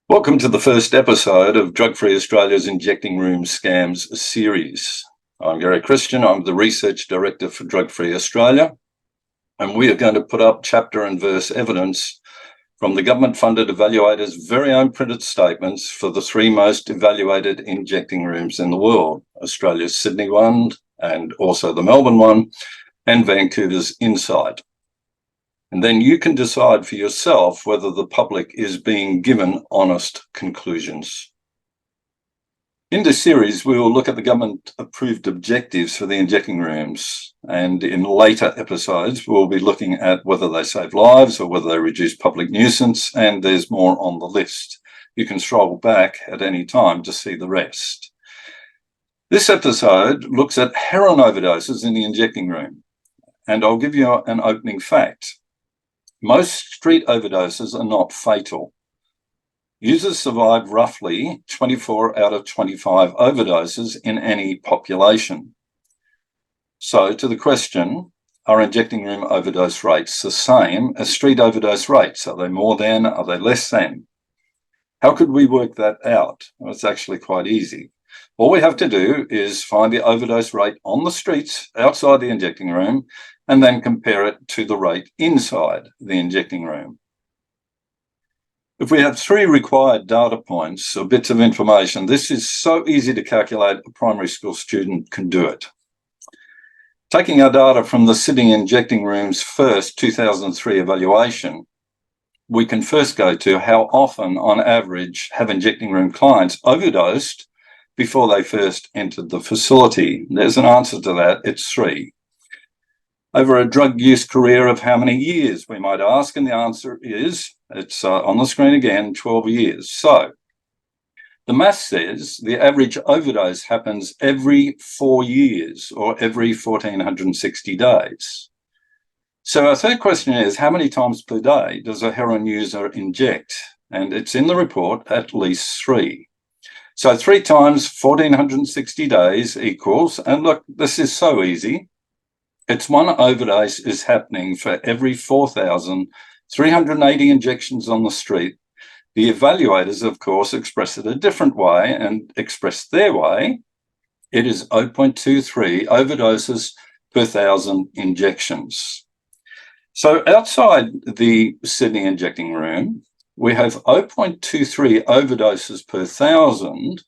Welcome to the first episode of Drug Free Australia's Injecting Room Scams series. I'm Gary Christian. I'm the Research Director for Drug Free Australia, and we are going to put up chapter and verse evidence from the government-funded evaluator's very own printed statements for the three most evaluated injecting rooms in the world: Australia's Sydney one, and also the Melbourne one, and Vancouver's Insight. And then you can decide for yourself whether the public is being given honest conclusions. In this series, we will look at the government-approved objectives for the injecting rooms, and in later episodes, we'll be looking at whether they save lives or whether they reduce public nuisance, and there's more on the list. You can scroll back at any time to see the rest. This episode looks at heroin overdoses in the injecting room, and I'll give you an opening fact. Most street overdoses are not fatal. Users survive roughly 24 out of 25 overdoses in any population. So to the question, are injecting room overdose rates the same as street overdose rates? Are they more than? Are they less than? How could we work that out? Well, it's actually quite easy. All we have to do is find the overdose rate on the streets outside the injecting room and then compare it to the rate inside the injecting room. If we have three required data points or bits of information, this is so easy to calculate a primary school student can do it. Taking our data from the Sydney injecting room's first 2003 evaluation, we can first go to how often on average have injecting room clients overdosed before they first entered the facility. There's an answer to that. It's 3. Over a drug use career of how many years, we might ask, and the answer is, it's on the screen again, 12 years. So the math says the average overdose happens every 4 years or every 1,460 days. So our third question is, how many times per day does a heroin user inject? And it's in the report, at least 3. So 3 times 1,460 days equals, and look, this is so easy. It's 1 overdose is happening for every 4,380 injections on the street. The evaluators, of course, express it a different way and express their way. It is 0.23 overdoses per 1,000 injections. So outside the Sydney injecting room, we have 0.23 overdoses per 1,000.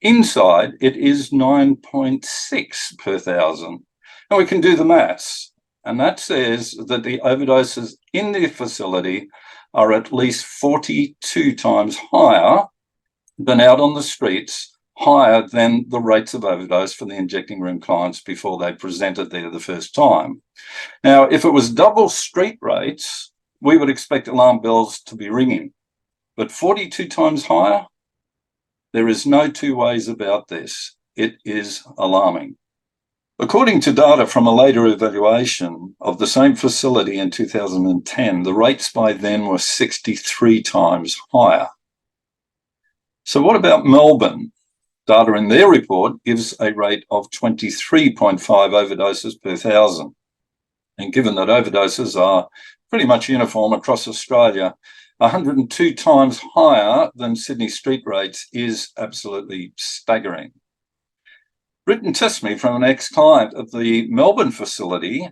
Inside, it is 9.6 per 1,000. And we can do the maths, and that says that the overdoses in the facility are at least 42 times higher than out on the streets, higher than the rates of overdose for the injecting room clients before they presented there the first time. Now, if it was double street rates, we would expect alarm bells to be ringing, but 42 times higher, there is no two ways about this. It is alarming. According to data from a later evaluation of the same facility in 2010, the rates by then were 63 times higher. So what about Melbourne? Data in their report gives a rate of 23.5 overdoses per 1,000. And given that overdoses are pretty much uniform across Australia, 102 times higher than Sydney street rates is absolutely staggering. Written testimony from an ex-client of the Melbourne facility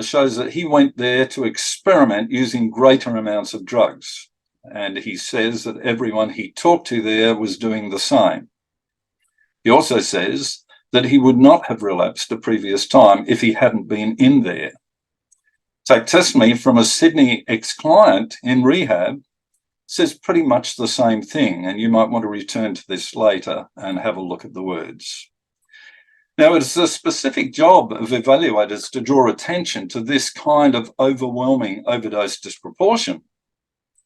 shows that he went there to experiment using greater amounts of drugs. And he says that everyone he talked to there was doing the same. He also says that he would not have relapsed a previous time if he hadn't been in there. Take testimony from a Sydney ex-client in rehab says pretty much the same thing. And you might want to return to this later and have a look at the words. Now, it's a specific job of evaluators to draw attention to this kind of overwhelming overdose disproportion.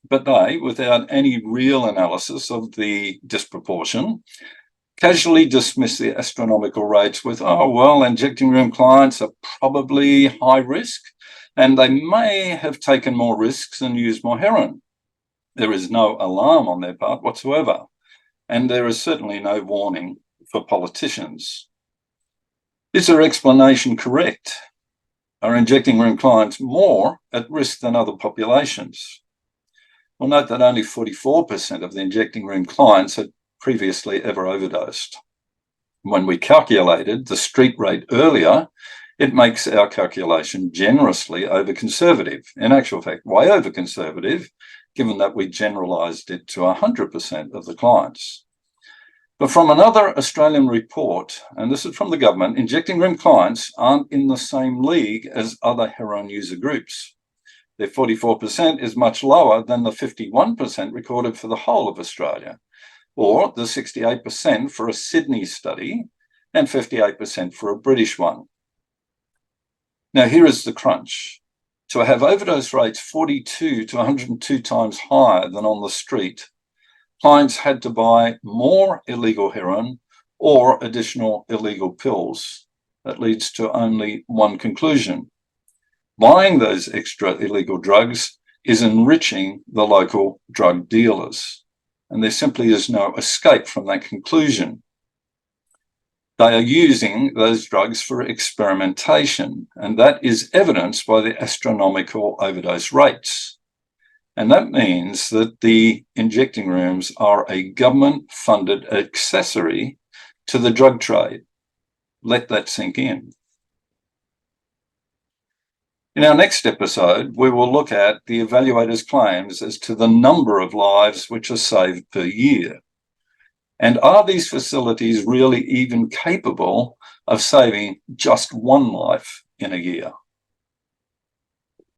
But they, without any real analysis of the disproportion, casually dismiss the astronomical rates with, oh, well, injecting room clients are probably high risk, and they may have taken more risks and used more heroin. There is no alarm on their part whatsoever, and there is certainly no warning for politicians. Is their explanation correct? Are injecting room clients more at risk than other populations? Well, note that only 44% of the injecting room clients had previously ever overdosed. When we calculated the street rate earlier, it makes our calculation generously over-conservative. In actual fact, way over-conservative, given that we generalised it to 100% of the clients. But from another Australian report, and this is from the government, injecting room clients aren't in the same league as other heroin user groups. Their 44% is much lower than the 51% recorded for the whole of Australia, or the 68% for a Sydney study and 58% for a British one. Now, here is the crunch. To have overdose rates 42 to 102 times higher than on the street, clients had to buy more illegal heroin or additional illegal pills. That leads to only one conclusion. Buying those extra illegal drugs is enriching the local drug dealers, and there simply is no escape from that conclusion. They are using those drugs for experimentation, and that is evidenced by the astronomical overdose rates. And that means that the injecting rooms are a government-funded accessory to the drug trade. Let that sink in. In our next episode, we will look at the evaluator's claims as to the number of lives which are saved per year. And are these facilities really even capable of saving just one life in a year?